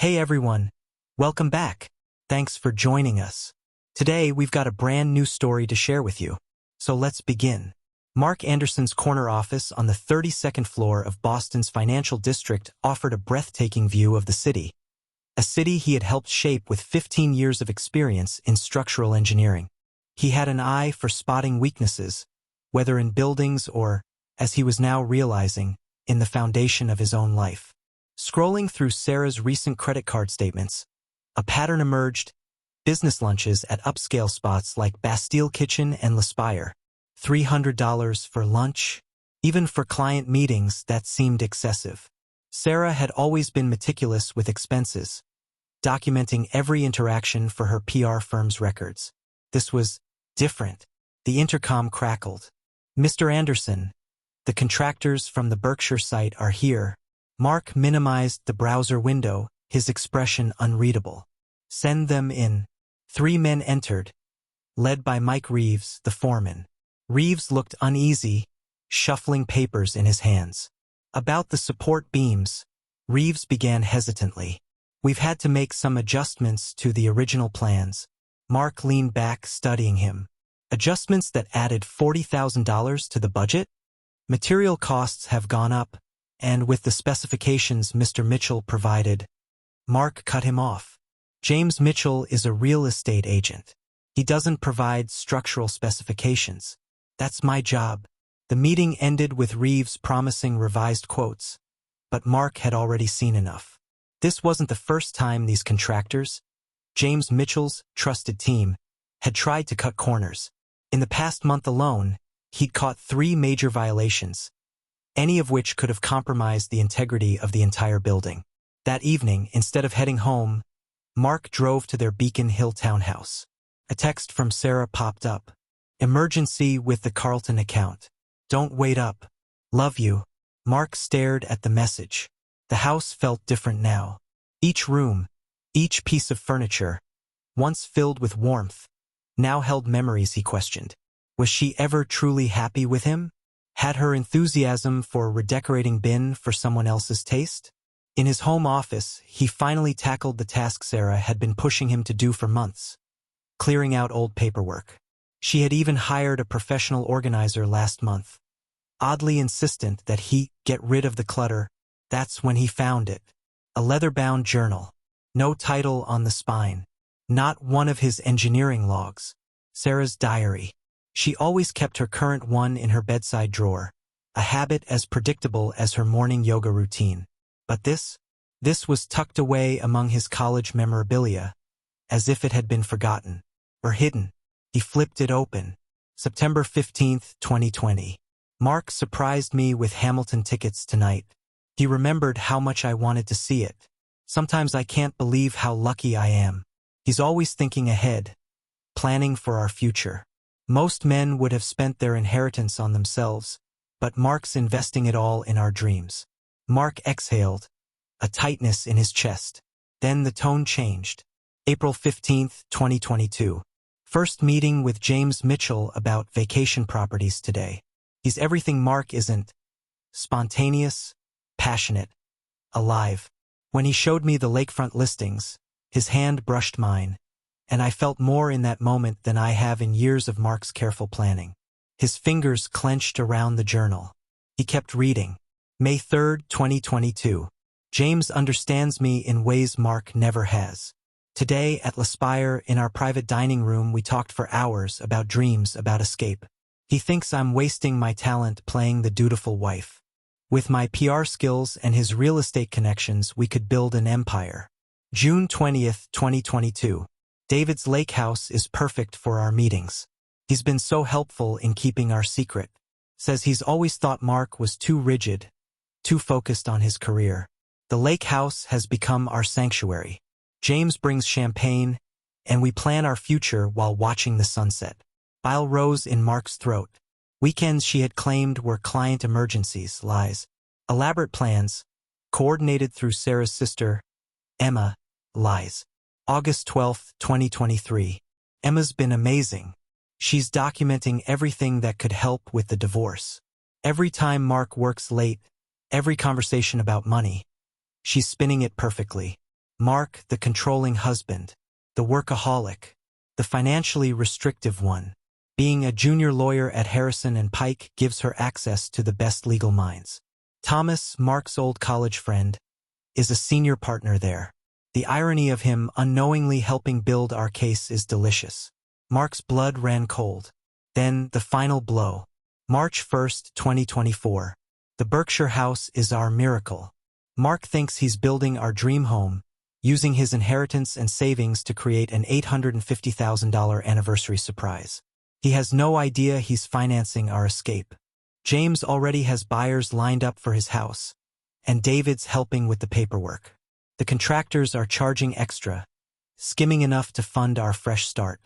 Hey everyone, welcome back. Thanks for joining us. Today we've got a brand new story to share with you. So let's begin. Mark Anderson's corner office on the 32nd floor of Boston's financial district offered a breathtaking view of the city. A city he had helped shape with 15 years of experience in structural engineering. He had an eye for spotting weaknesses, whether in buildings or, as he was now realizing, in the foundation of his own life. Scrolling through Sarah's recent credit card statements, a pattern emerged: business lunches at upscale spots like Bastille Kitchen and L'Aspire. $300 for lunch? Even for client meetings, that seemed excessive. Sarah had always been meticulous with expenses, documenting every interaction for her PR firm's records. This was different. The intercom crackled. "Mr. Anderson, the contractors from the Berkshire site are here." Mark minimized the browser window, his expression unreadable. "Send them in." 3 men entered, led by Mike Reeves, the foreman. Reeves looked uneasy, shuffling papers in his hands. About the support beams, Reeves began hesitantly. "We've had to make some adjustments to the original plans." Mark leaned back, studying him. "Adjustments that added $40,000 to the budget? Material costs have gone up, and with the specifications Mr. Mitchell provided." Mark cut him off. "James Mitchell is a real estate agent. He doesn't provide structural specifications. That's my job." The meeting ended with Reeves promising revised quotes, but Mark had already seen enough. This wasn't the first time these contractors, James Mitchell's trusted team, had tried to cut corners. In the past month alone, he'd caught 3 major violations, any of which could have compromised the integrity of the entire building. That evening, instead of heading home, Mark drove to their Beacon Hill townhouse. A text from Sarah popped up. "Emergency with the Carlton account. Don't wait up. Love you." Mark stared at the message. The house felt different now. Each room, each piece of furniture, once filled with warmth, now held memories he questioned. Was she ever truly happy with him? Had her enthusiasm for redecorating been for someone else's taste? In his home office, he finally tackled the task Sarah had been pushing him to do for months: clearing out old paperwork. She had even hired a professional organizer last month, oddly insistent that he get rid of the clutter. That's when he found it. A leather-bound journal. No title on the spine. Not one of his engineering logs. Sarah's diary. She always kept her current one in her bedside drawer, a habit as predictable as her morning yoga routine. But this was tucked away among his college memorabilia, as if it had been forgotten or hidden. He flipped it open. September 15th, 2020. "Mark surprised me with Hamilton tickets tonight. He remembered how much I wanted to see it. Sometimes I can't believe how lucky I am." He's always thinking ahead, planning for our future. Most men would have spent their inheritance on themselves, but Mark's investing it all in our dreams. Mark exhaled, a tightness in his chest. Then the tone changed. April 15th, 2022. "First meeting with James Mitchell about vacation properties today. He's everything Mark isn't: spontaneous, passionate, alive. When he showed me the lakefront listings, his hand brushed mine, and I felt more in that moment than I have in years of Mark's careful planning." His fingers clenched around the journal. He kept reading. May 3rd, 2022. "James understands me in ways Mark never has. Today at L'Aspire, in our private dining room, we talked for hours about dreams, about escape. He thinks I'm wasting my talent playing the dutiful wife. With my PR skills and his real estate connections, we could build an empire." June 20th, 2022. "David's lake house is perfect for our meetings. He's been so helpful in keeping our secret. Says he's always thought Mark was too rigid, too focused on his career. The lake house has become our sanctuary. James brings champagne, and we plan our future while watching the sunset." Bile rose in Mark's throat. Weekends she had claimed were client emergencies, lies. Elaborate plans, coordinated through Sarah's sister, Emma, lies. August 12th, 2023. "Emma's been amazing. She's documenting everything that could help with the divorce. Every time Mark works late, every conversation about money, she's spinning it perfectly. Mark, the controlling husband, the workaholic, the financially restrictive one. Being a junior lawyer at Harrison and Pike gives her access to the best legal minds. Thomas, Mark's old college friend, is a senior partner there. The irony of him unknowingly helping build our case is delicious. Mark's blood ran cold. Then, the final blow. March 1st, 2024. The Berkshire house is our miracle. Mark thinks he's building our dream home, using his inheritance and savings to create an $850,000 anniversary surprise. He has no idea he's financing our escape. James already has buyers lined up for his house, and David's helping with the paperwork. The contractors are charging extra, skimming enough to fund our fresh start.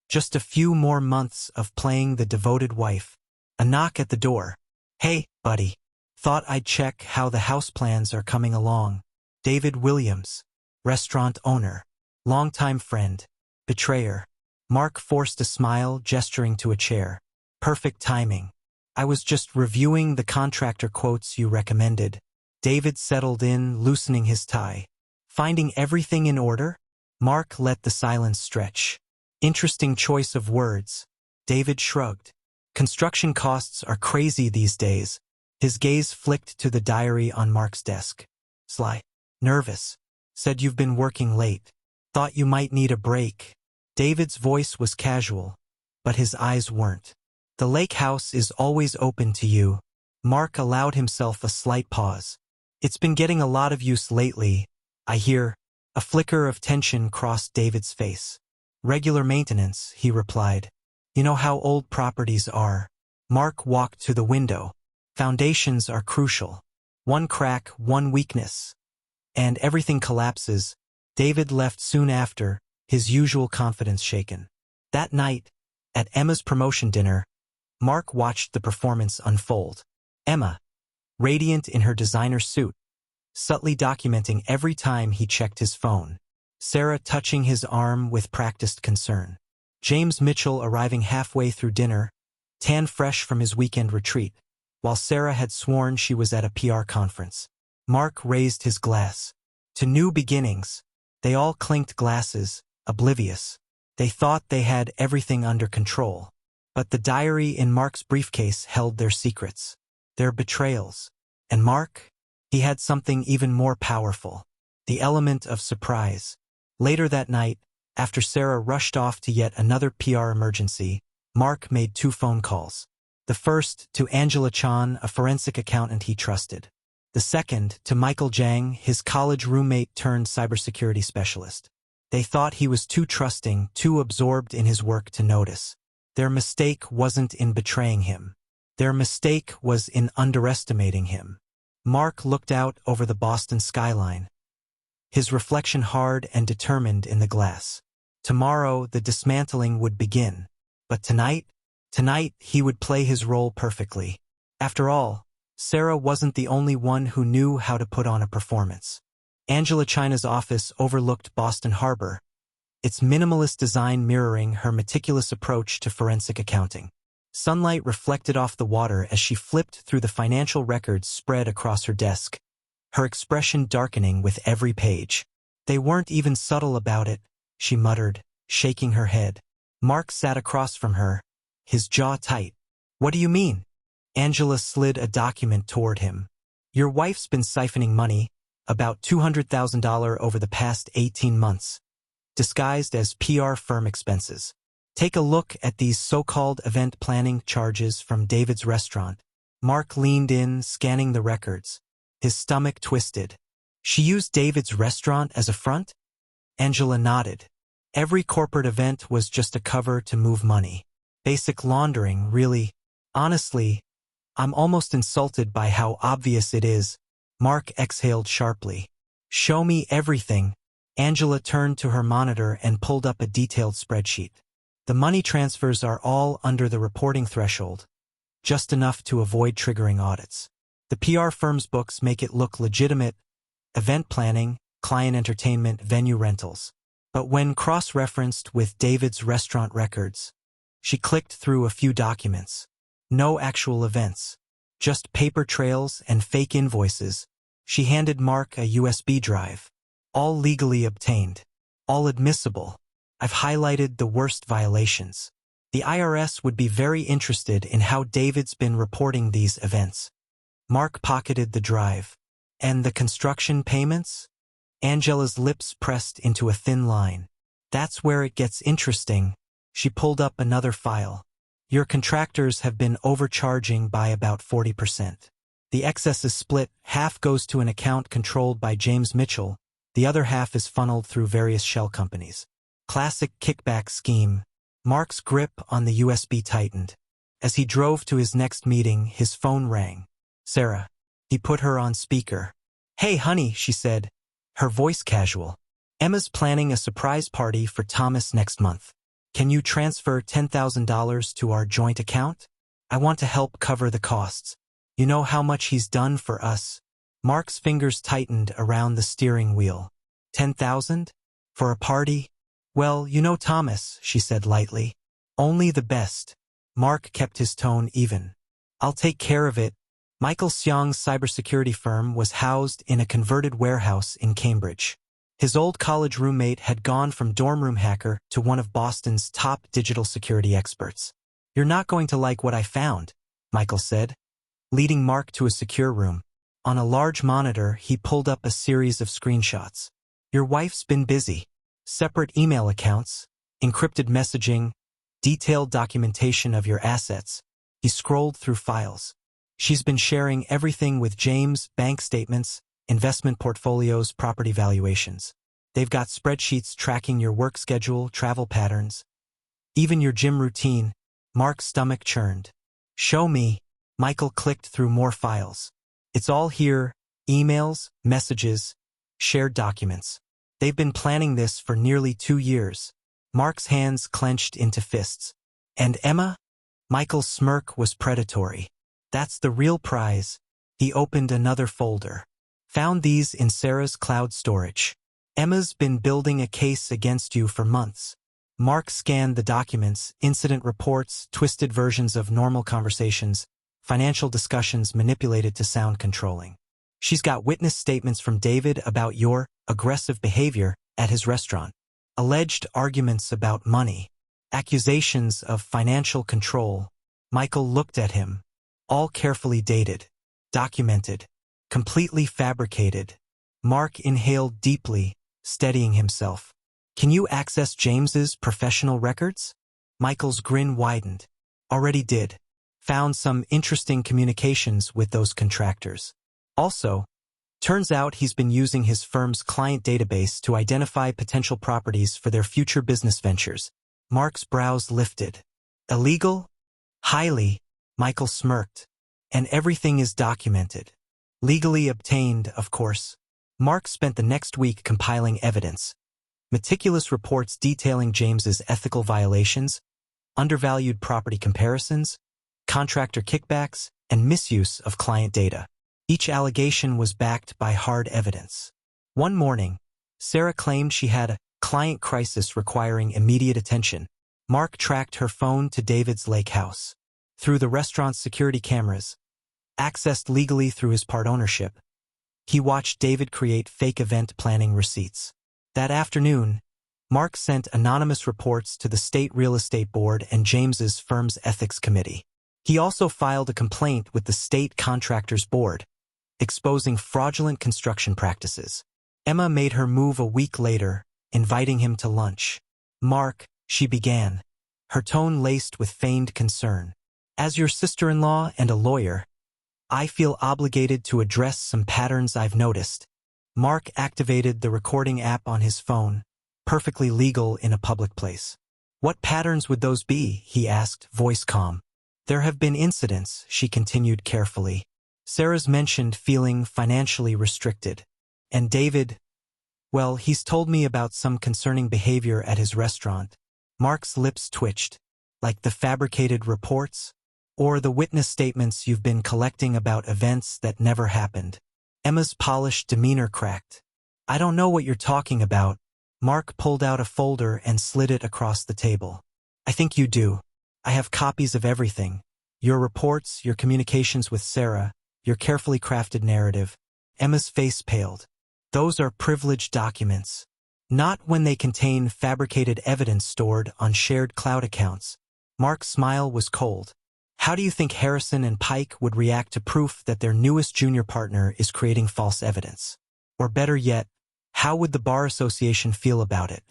Just a few more months of playing the devoted wife. A knock at the door. "Hey, buddy. Thought I'd check how the house plans are coming along." David Williams, restaurant owner, longtime friend, betrayer. Mark forced a smile, gesturing to a chair. "Perfect timing. I was just reviewing the contractor quotes you recommended." David settled in, loosening his tie. "Finding everything in order?" Mark let the silence stretch. "Interesting choice of words." David shrugged. "Construction costs are crazy these days." His gaze flicked to the diary on Mark's desk. "Sly. Nervous. Said you've been working late. Thought you might need a break." David's voice was casual, but his eyes weren't. "The lake house is always open to you." Mark allowed himself a slight pause. "It's been getting a lot of use lately, I hear." A flicker of tension crossed David's face. "Regular maintenance," he replied. "You know how old properties are." Mark walked to the window. "Foundations are crucial. One crack, one weakness, and everything collapses." David left soon after, his usual confidence shaken. That night, at Emma's promotion dinner, Mark watched the performance unfold. Emma, radiant in her designer suit, subtly documenting every time he checked his phone. Sarah touching his arm with practiced concern. James Mitchell arriving halfway through dinner, tan fresh from his weekend retreat, while Sarah had sworn she was at a PR conference. Mark raised his glass. To new beginnings. They all clinked glasses, oblivious. They thought they had everything under control. But the diary in Mark's briefcase held their secrets, their betrayals. And Mark? He had something even more powerful. The element of surprise. Later that night, after Sarah rushed off to yet another PR emergency, Mark made 2 phone calls. The first to Angela Chan, a forensic accountant he trusted. The second to Michael Jang, his college roommate turned cybersecurity specialist. They thought he was too trusting, too absorbed in his work to notice. Their mistake wasn't in betraying him. Their mistake was in underestimating him. Mark looked out over the Boston skyline, his reflection hard and determined in the glass. Tomorrow the dismantling would begin. But tonight he would play his role perfectly. After all, Sarah wasn't the only one who knew how to put on a performance. Angela China's office overlooked Boston Harbor, its minimalist design mirroring her meticulous approach to forensic accounting. Sunlight reflected off the water as she flipped through the financial records spread across her desk, her expression darkening with every page. "They weren't even subtle about it," she muttered, shaking her head. Mark sat across from her, his jaw tight. "What do you mean?" Angela slid a document toward him. "Your wife's been siphoning money, about $200,000 over the past 18 months, disguised as PR firm expenses. Take a look at these so-called event planning charges from David's restaurant." Mark leaned in, scanning the records, his stomach twisted. "She used David's restaurant as a front?" Angela nodded. "Every corporate event was just a cover to move money. Basic laundering, really. Honestly, I'm almost insulted by how obvious it is." Mark exhaled sharply. "Show me everything." Angela turned to her monitor and pulled up a detailed spreadsheet. "The money transfers are all under the reporting threshold, just enough to avoid triggering audits. The PR firm's books make it look legitimate: event planning, client entertainment, venue rentals. But when cross-referenced with David's restaurant records," she clicked through a few documents. No actual events, just paper trails and fake invoices. She handed Mark a USB drive. All legally obtained. All admissible. I've highlighted the worst violations. The IRS would be very interested in how David's been reporting these events. Mark pocketed the drive. And the construction payments? Angela's lips pressed into a thin line. That's where it gets interesting. She pulled up another file. Your contractors have been overcharging by about 40%. The excess is split, half goes to an account controlled by James Mitchell, the other half is funneled through various shell companies. Classic kickback scheme. Mark's grip on the USB tightened. As he drove to his next meeting, his phone rang. Sarah. He put her on speaker. Hey honey, she said, her voice casual. Emma's planning a surprise party for Thomas next month. Can you transfer $10,000 to our joint account? I want to help cover the costs. You know how much he's done for us. Mark's fingers tightened around the steering wheel. 10,000? For a party? Well, you know Thomas, she said lightly. Only the best. Mark kept his tone even. I'll take care of it. Michael Seong's cybersecurity firm was housed in a converted warehouse in Cambridge. His old college roommate had gone from dorm room hacker to one of Boston's top digital security experts. You're not going to like what I found, Michael said, leading Mark to a secure room. On a large monitor, he pulled up a series of screenshots. Your wife's been busy. Separate email accounts, encrypted messaging, detailed documentation of your assets. He scrolled through files. She's been sharing everything with James, bank statements, investment portfolios, property valuations. They've got spreadsheets tracking your work schedule, travel patterns, even your gym routine. Mark's stomach churned. Show me. Michael clicked through more files. It's all here, emails, messages, shared documents. They've been planning this for nearly 2 years. Mark's hands clenched into fists. And Emma? Michael's smirk was predatory. That's the real prize. He opened another folder. Found these in Sarah's cloud storage. Emma's been building a case against you for months. Mark scanned the documents, incident reports, twisted versions of normal conversations, financial discussions manipulated to sound controlling. She's got witness statements from David about your aggressive behavior at his restaurant. Alleged arguments about money. Accusations of financial control. Michael looked at him. All carefully dated. Documented. Completely fabricated. Mark inhaled deeply, steadying himself. Can you access James's professional records? Michael's grin widened. Already did. Found some interesting communications with those contractors. Also, turns out he's been using his firm's client database to identify potential properties for their future business ventures. Mark's brows lifted. Illegal? Highly, Michael smirked. And everything is documented. Legally obtained, of course. Mark spent the next week compiling evidence. Meticulous reports detailing James's ethical violations, undervalued property comparisons, contractor kickbacks, and misuse of client data. Each allegation was backed by hard evidence. One morning, Sarah claimed she had a client crisis requiring immediate attention. Mark tracked her phone to David's lake house. Through the restaurant's security cameras, accessed legally through his part ownership, he watched David create fake event planning receipts. That afternoon, Mark sent anonymous reports to the State Real Estate Board and James's firm's ethics committee. He also filed a complaint with the State Contractors Board, exposing fraudulent construction practices. Emma made her move a week later, inviting him to lunch. Mark, she began, her tone laced with feigned concern. As your sister-in-law and a lawyer, I feel obligated to address some patterns I've noticed. Mark activated the recording app on his phone, perfectly legal in a public place. What patterns would those be? He asked, voice calm. There have been incidents, she continued carefully. Sarah's mentioned feeling financially restricted. And David, well, he's told me about some concerning behavior at his restaurant. Mark's lips twitched. Like the fabricated reports? Or the witness statements you've been collecting about events that never happened? Emma's polished demeanor cracked. I don't know what you're talking about. Mark pulled out a folder and slid it across the table. I think you do. I have copies of everything. Your reports, your communications with Sarah, your carefully crafted narrative. Emma's face paled. Those are privileged documents. Not when they contain fabricated evidence stored on shared cloud accounts. Mark's smile was cold. How do you think Harrison and Pike would react to proof that their newest junior partner is creating false evidence? Or better yet, how would the Bar Association feel about it?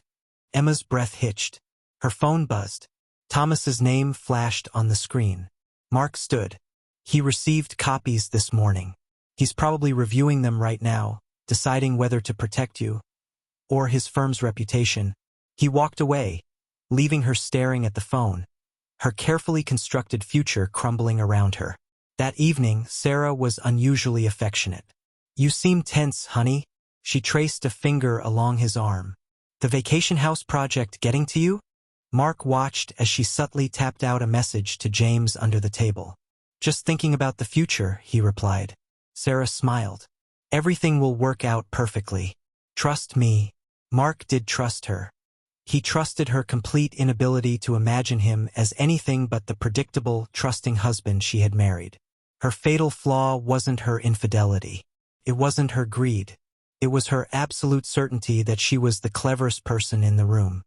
Emma's breath hitched. Her phone buzzed. Thomas's name flashed on the screen. Mark stood. He received copies this morning. He's probably reviewing them right now, deciding whether to protect you or his firm's reputation. He walked away, leaving her staring at the phone, her carefully constructed future crumbling around her. That evening, Sarah was unusually affectionate. You seem tense, honey. She traced a finger along his arm. The vacation house project getting to you? Mark watched as she subtly tapped out a message to James under the table. Just thinking about the future, he replied. Sarah smiled. Everything will work out perfectly. Trust me. Mark did trust her. He trusted her complete inability to imagine him as anything but the predictable, trusting husband she had married. Her fatal flaw wasn't her infidelity. It wasn't her greed. It was her absolute certainty that she was the cleverest person in the room.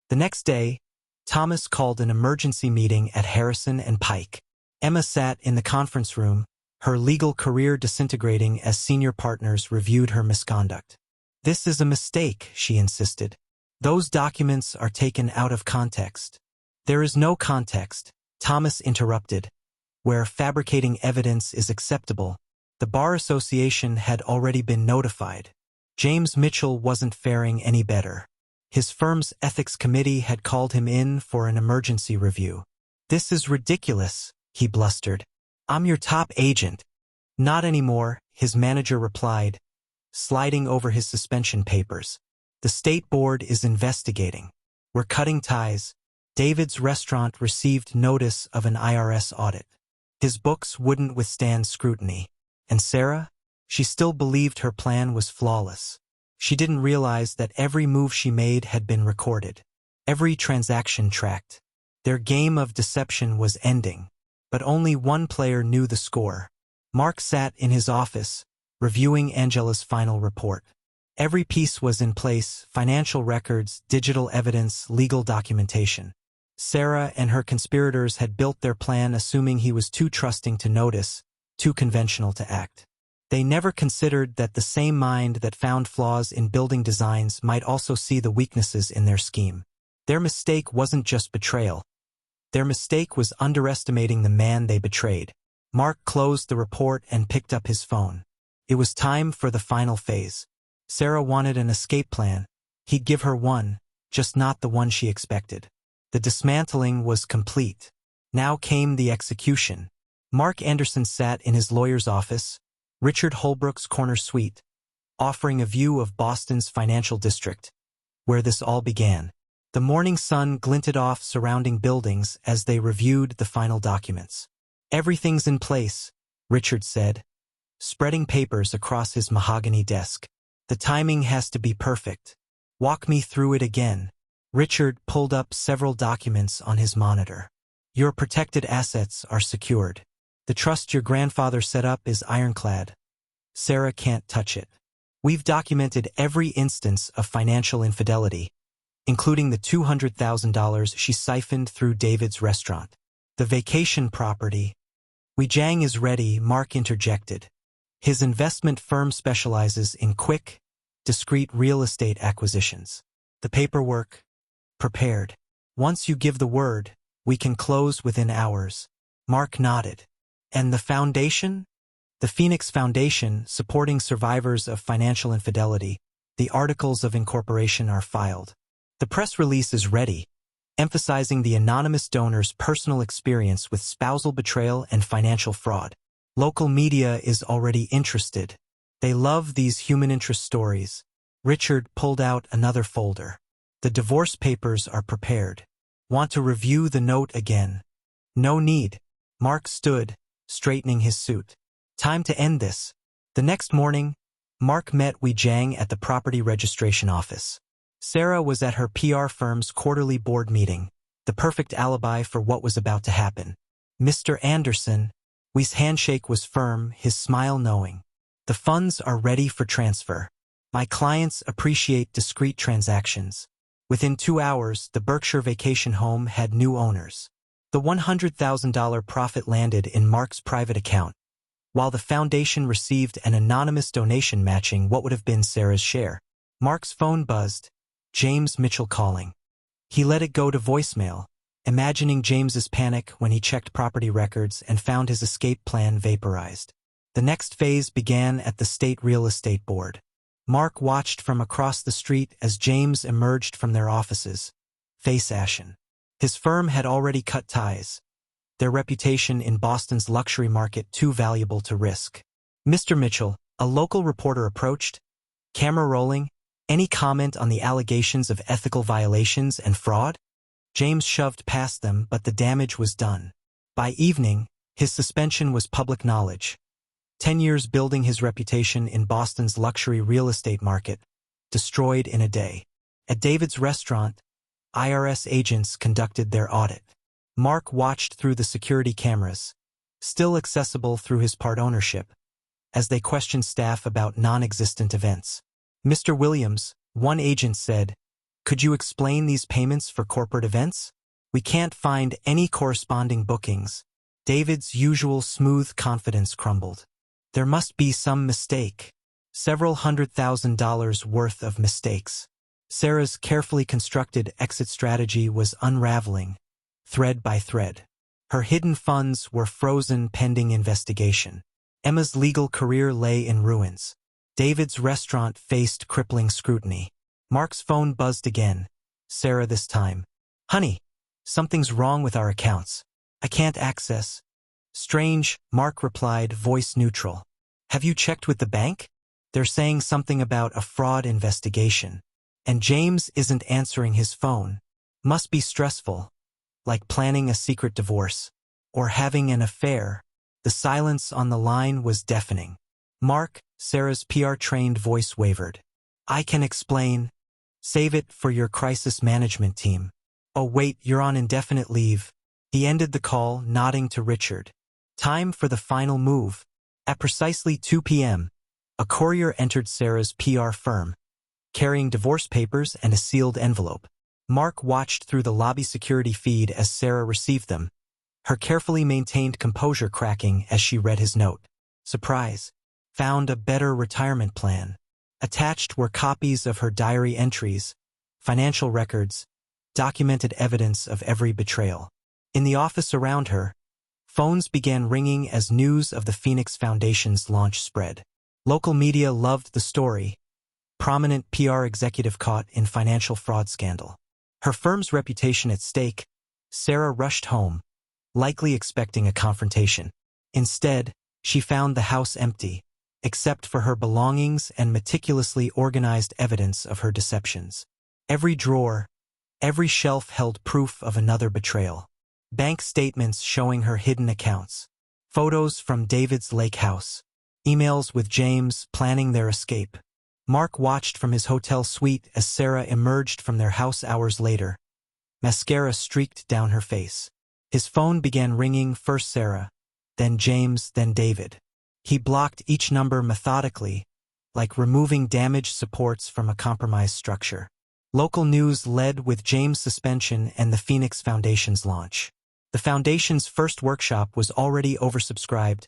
The next day, Thomas called an emergency meeting at Harrison and Pike. Emma sat in the conference room, her legal career disintegrating as senior partners reviewed her misconduct. This is a mistake, she insisted. Those documents are taken out of context. There is no context, Thomas interrupted. Where fabricating evidence is acceptable, the Bar Association had already been notified. James Mitchell wasn't faring any better. His firm's ethics committee had called him in for an emergency review. This is ridiculous, he blustered. I'm your top agent. Not anymore, his manager replied, sliding over his suspension papers. The state board is investigating. We're cutting ties. David's restaurant received notice of an IRS audit. His books wouldn't withstand scrutiny. And Sarah? She still believed her plan was flawless. She didn't realize that every move she made had been recorded. Every transaction tracked. Their game of deception was ending. But only one player knew the score. Mark sat in his office, reviewing Angela's final report. Every piece was in place: financial records, digital evidence, legal documentation. Sarah and her conspirators had built their plan assuming he was too trusting to notice, too conventional to act. They never considered that the same mind that found flaws in building designs might also see the weaknesses in their scheme. Their mistake wasn't just betrayal. Their mistake was underestimating the man they betrayed. Mark closed the report and picked up his phone. It was time for the final phase. Sarah wanted an escape plan. He'd give her one, just not the one she expected. The dismantling was complete. Now came the execution. Mark Anderson sat in his lawyer's office, Richard Holbrook's corner suite, offering a view of Boston's financial district, where this all began. The morning sun glinted off surrounding buildings as they reviewed the final documents. Everything's in place, Richard said, spreading papers across his mahogany desk. The timing has to be perfect. Walk me through it again. Richard pulled up several documents on his monitor. Your protected assets are secured. The trust your grandfather set up is ironclad. Sarah can't touch it. We've documented every instance of financial infidelity, including the $200,000 she siphoned through David's restaurant. The vacation property. Weijang is ready, Mark interjected. His investment firm specializes in quick, discreet real estate acquisitions. The paperwork, prepared. Once you give the word, we can close within hours. Mark nodded. And the foundation? The Phoenix Foundation, supporting survivors of financial infidelity. The articles of incorporation are filed. The press release is ready, emphasizing the anonymous donor's personal experience with spousal betrayal and financial fraud. Local media is already interested. They love these human interest stories. Richard pulled out another folder. The divorce papers are prepared. Want to review the note again? No need. Mark stood, straightening his suit. Time to end this. The next morning, Mark met Weijang at the property registration office. Sarah was at her PR firm's quarterly board meeting, the perfect alibi for what was about to happen. Mr. Anderson, We's handshake was firm, his smile knowing. The funds are ready for transfer. My clients appreciate discreet transactions. Within 2 hours, the Berkshire vacation home had new owners. The $100,000 profit landed in Mark's private account, while the foundation received an anonymous donation matching what would have been Sarah's share. Mark's phone buzzed. James Mitchell calling. He let it go to voicemail, imagining James's panic when he checked property records and found his escape plan vaporized. The next phase began at the State Real Estate Board. Mark watched from across the street as James emerged from their offices, face ashen. His firm had already cut ties, their reputation in Boston's luxury market too valuable to risk. Mr. Mitchell, a local reporter approached, camera rolling. Any comment on the allegations of ethical violations and fraud? James shoved past them, but the damage was done. By evening, his suspension was public knowledge. 10 years building his reputation in Boston's luxury real estate market, destroyed in a day. At David's restaurant, IRS agents conducted their audit. Mark watched through the security cameras, still accessible through his part ownership, as they questioned staff about non-existent events. Mr. Williams, one agent said, "Could you explain these payments for corporate events? We can't find any corresponding bookings." David's usual smooth confidence crumbled. There must be some mistake. Several $100,000 worth of mistakes. Sarah's carefully constructed exit strategy was unraveling, thread by thread. Her hidden funds were frozen pending investigation. Emma's legal career lay in ruins. David's restaurant faced crippling scrutiny. Mark's phone buzzed again. Sarah this time. "Honey, something's wrong with our accounts. I can't access." "Strange," Mark replied, voice neutral. "Have you checked with the bank? They're saying something about a fraud investigation. And James isn't answering his phone. Must be stressful, like planning a secret divorce, or having an affair." The silence on the line was deafening. "Mark," Sarah's PR-trained voice wavered. "I can explain. Save it for your crisis management team." "Oh wait, you're on indefinite leave." He ended the call, nodding to Richard. Time for the final move. At precisely 2 p.m., a courier entered Sarah's PR firm, carrying divorce papers and a sealed envelope. Mark watched through the lobby security feed as Sarah received them, her carefully maintained composure cracking as she read his note. Surprise. Found a better retirement plan. Attached were copies of her diary entries, financial records, documented evidence of every betrayal. In the office around her, phones began ringing as news of the Phoenix Foundation's launch spread. Local media loved the story. Prominent PR executive caught in financial fraud scandal. Her firm's reputation at stake, Sarah rushed home, likely expecting a confrontation. Instead, she found the house empty, except for her belongings and meticulously organized evidence of her deceptions. Every drawer, every shelf held proof of another betrayal. Bank statements showing her hidden accounts. Photos from David's lake house. Emails with James planning their escape. Mark watched from his hotel suite as Sarah emerged from their house hours later. Mascara streaked down her face. His phone began ringing, first Sarah, then James, then David. He blocked each number methodically, like removing damaged supports from a compromised structure. Local news led with James' suspension and the Phoenix Foundation's launch. The Foundation's first workshop was already oversubscribed,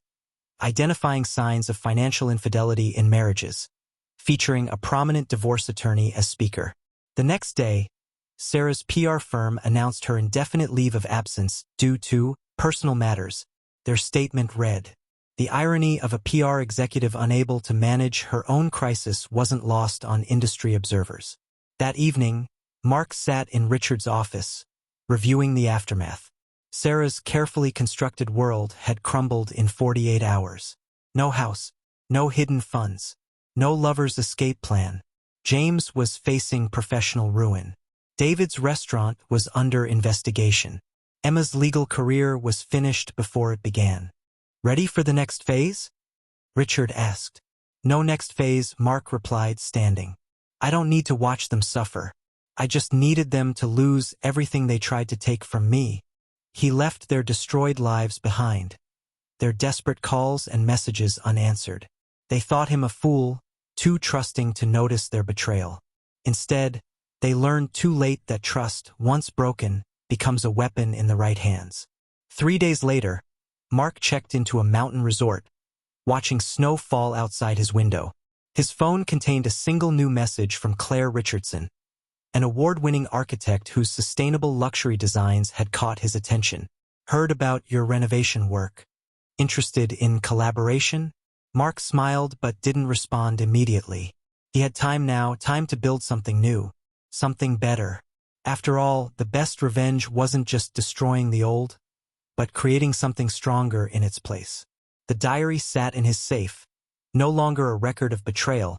identifying signs of financial infidelity in marriages, featuring a prominent divorce attorney as speaker. The next day, Sarah's PR firm announced her indefinite leave of absence due to personal matters. Their statement read, "The irony of a PR executive unable to manage her own crisis wasn't lost on industry observers." That evening, Mark sat in Richard's office, reviewing the aftermath. Sarah's carefully constructed world had crumbled in 48 hours. No house, no hidden funds, no lover's escape plan. James was facing professional ruin. David's restaurant was under investigation. Emma's legal career was finished before it began. "Ready for the next phase?" Richard asked. "No next phase," Mark replied, standing. "I don't need to watch them suffer. I just needed them to lose everything they tried to take from me." He left their destroyed lives behind, their desperate calls and messages unanswered. They thought him a fool, too trusting to notice their betrayal. Instead, they learned too late that trust, once broken, becomes a weapon in the right hands. 3 days later, Mark checked into a mountain resort, watching snow fall outside his window. His phone contained a single new message from Claire Richardson, an award-winning architect whose sustainable luxury designs had caught his attention. "Heard about your renovation work. Interested in collaboration?" Mark smiled but didn't respond immediately. He had time now, time to build something new, something better. After all, the best revenge wasn't just destroying the old, but creating something stronger in its place. The diary sat in his safe, no longer a record of betrayal,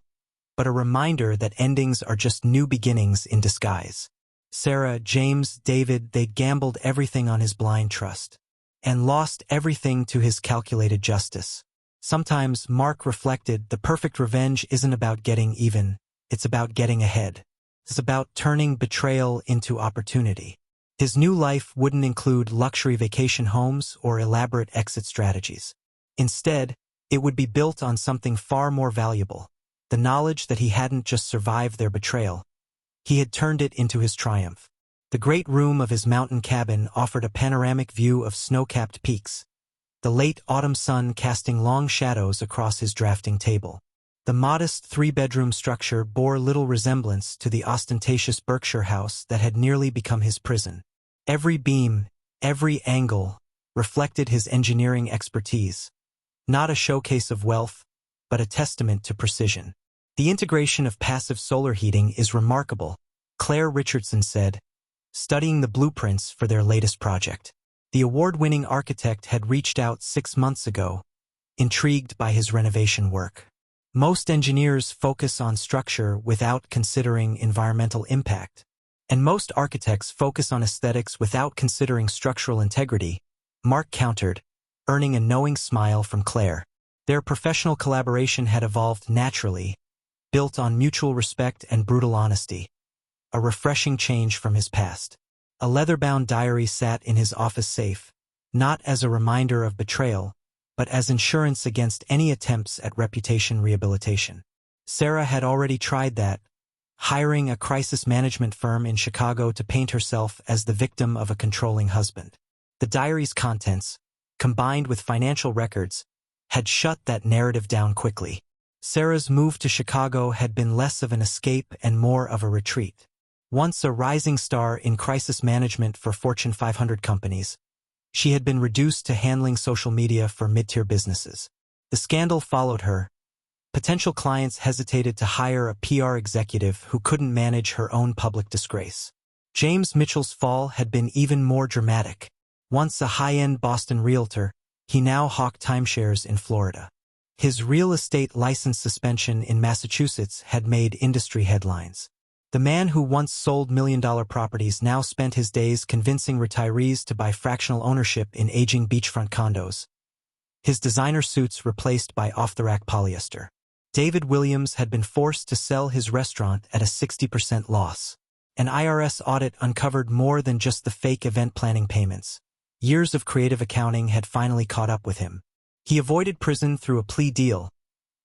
but a reminder that endings are just new beginnings in disguise. Sarah, James, David, they'd gambled everything on his blind trust, and lost everything to his calculated justice. Sometimes, Mark reflected, the perfect revenge isn't about getting even, it's about getting ahead. It's about turning betrayal into opportunity. His new life wouldn't include luxury vacation homes or elaborate exit strategies. Instead, it would be built on something far more valuable, the knowledge that he hadn't just survived their betrayal, he had turned it into his triumph. The great room of his mountain cabin offered a panoramic view of snow-capped peaks, the late autumn sun casting long shadows across his drafting table. The modest 3-bedroom structure bore little resemblance to the ostentatious Berkshire house that had nearly become his prison. Every beam, every angle, reflected his engineering expertise, not a showcase of wealth, but a testament to precision. "The integration of passive solar heating is remarkable," Claire Richardson said, studying the blueprints for their latest project. The award-winning architect had reached out 6 months ago, intrigued by his renovation work. Most engineers focus on structure without considering environmental impact, and most architects focus on aesthetics without considering structural integrity, Mark countered, earning a knowing smile from Claire. Their professional collaboration had evolved naturally, built on mutual respect and brutal honesty, a refreshing change from his past. A leather-bound diary sat in his office safe, not as a reminder of betrayal, but as insurance against any attempts at reputation rehabilitation. Sarah had already tried that, hiring a crisis management firm in Chicago to paint herself as the victim of a controlling husband. The diary's contents, combined with financial records, had shut that narrative down quickly. Sarah's move to Chicago had been less of an escape and more of a retreat. Once a rising star in crisis management for Fortune 500 companies, she had been reduced to handling social media for mid-tier businesses. The scandal followed her. Potential clients hesitated to hire a PR executive who couldn't manage her own public disgrace. James Mitchell's fall had been even more dramatic. Once a high-end Boston realtor, he now hawked timeshares in Florida. His real estate license suspension in Massachusetts had made industry headlines. The man who once sold million-dollar properties now spent his days convincing retirees to buy fractional ownership in aging beachfront condos, his designer suits replaced by off-the-rack polyester. David Williams had been forced to sell his restaurant at a 60% loss. An IRS audit uncovered more than just the fake event planning payments. Years of creative accounting had finally caught up with him. He avoided prison through a plea deal,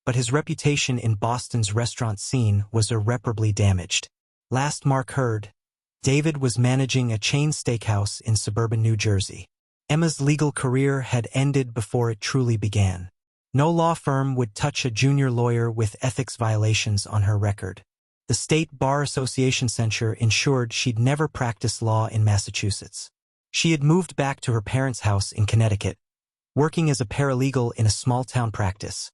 but his reputation in Boston's restaurant scene was irreparably damaged. Last Mark heard, David was managing a chain steakhouse in suburban New Jersey. Emma's legal career had ended before it truly began. No law firm would touch a junior lawyer with ethics violations on her record. The State Bar Association censure ensured she'd never practice law in Massachusetts. She had moved back to her parents' house in Connecticut, working as a paralegal in a small-town practice,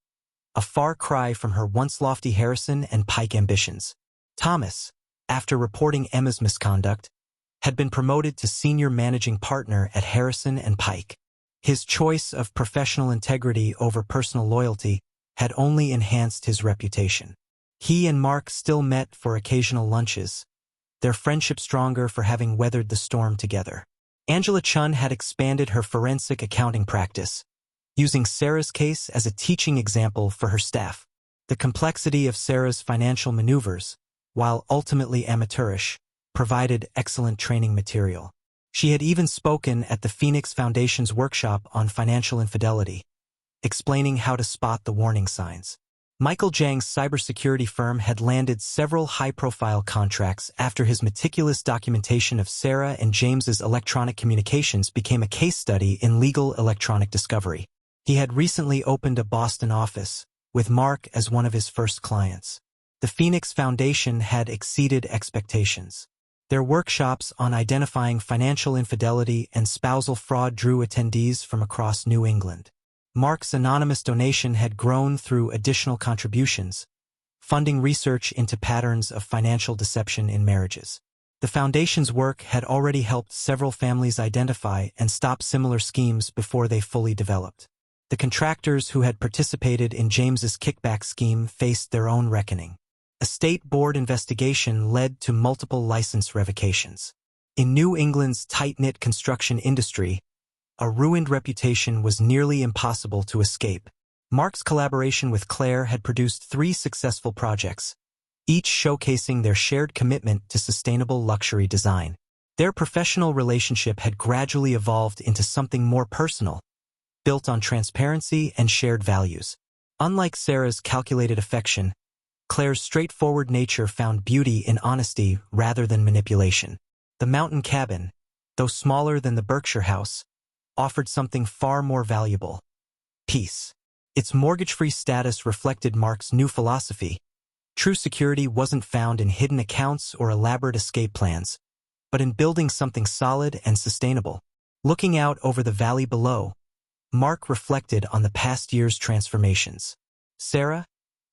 a far cry from her once lofty Harrison and Pike ambitions. Thomas, after reporting Emma's misconduct, had been promoted to senior managing partner at Harrison and Pike. His choice of professional integrity over personal loyalty had only enhanced his reputation. He and Mark still met for occasional lunches, their friendship stronger for having weathered the storm together. Angela Chun had expanded her forensic accounting practice, using Sarah's case as a teaching example for her staff. The complexity of Sarah's financial maneuvers, while ultimately amateurish, provided excellent training material. She had even spoken at the Phoenix Foundation's workshop on financial infidelity, explaining how to spot the warning signs. Michael Jang's cybersecurity firm had landed several high-profile contracts after his meticulous documentation of Sarah and James's electronic communications became a case study in legal electronic discovery. He had recently opened a Boston office, with Mark as one of his first clients. The Phoenix Foundation had exceeded expectations. Their workshops on identifying financial infidelity and spousal fraud drew attendees from across New England. Mark's anonymous donation had grown through additional contributions, funding research into patterns of financial deception in marriages. The foundation's work had already helped several families identify and stop similar schemes before they fully developed. The contractors who had participated in James's kickback scheme faced their own reckoning. A state board investigation led to multiple license revocations. In New England's tight-knit construction industry, a ruined reputation was nearly impossible to escape. Mark's collaboration with Claire had produced 3 successful projects, each showcasing their shared commitment to sustainable luxury design. Their professional relationship had gradually evolved into something more personal, built on transparency and shared values. Unlike Sarah's calculated affection, Claire's straightforward nature found beauty in honesty rather than manipulation. The mountain cabin, though smaller than the Berkshire house, offered something far more valuable: peace. Its mortgage-free status reflected Mark's new philosophy. True security wasn't found in hidden accounts or elaborate escape plans, but in building something solid and sustainable. Looking out over the valley below, Mark reflected on the past year's transformations. Sarah,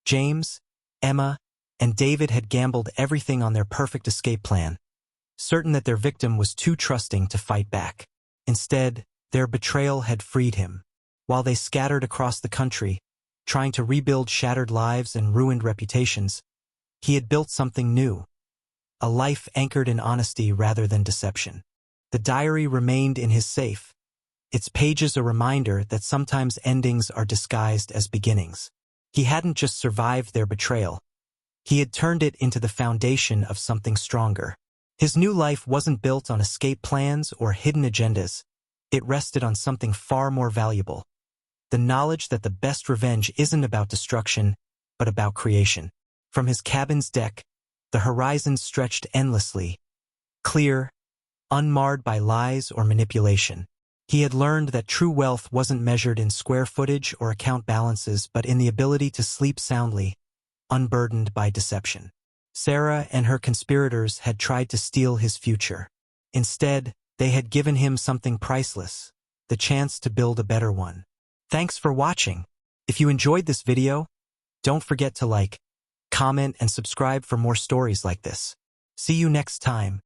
James, Emma, and David had gambled everything on their perfect escape plan, certain that their victim was too trusting to fight back. Instead, their betrayal had freed him. While they scattered across the country, trying to rebuild shattered lives and ruined reputations, he had built something new, a life anchored in honesty rather than deception. The diary remained in his safe, its pages a reminder that sometimes endings are disguised as beginnings. He hadn't just survived their betrayal. He had turned it into the foundation of something stronger. His new life wasn't built on escape plans or hidden agendas. It rested on something far more valuable: the knowledge that the best revenge isn't about destruction, but about creation. From his cabin's deck, the horizon stretched endlessly, clear, unmarred by lies or manipulation. He had learned that true wealth wasn't measured in square footage or account balances, but in the ability to sleep soundly, unburdened by deception. Sarah and her conspirators had tried to steal his future. Instead, they had given him something priceless: the chance to build a better one. Thanks for watching. If you enjoyed this video, don't forget to like, comment, and subscribe for more stories like this. See you next time.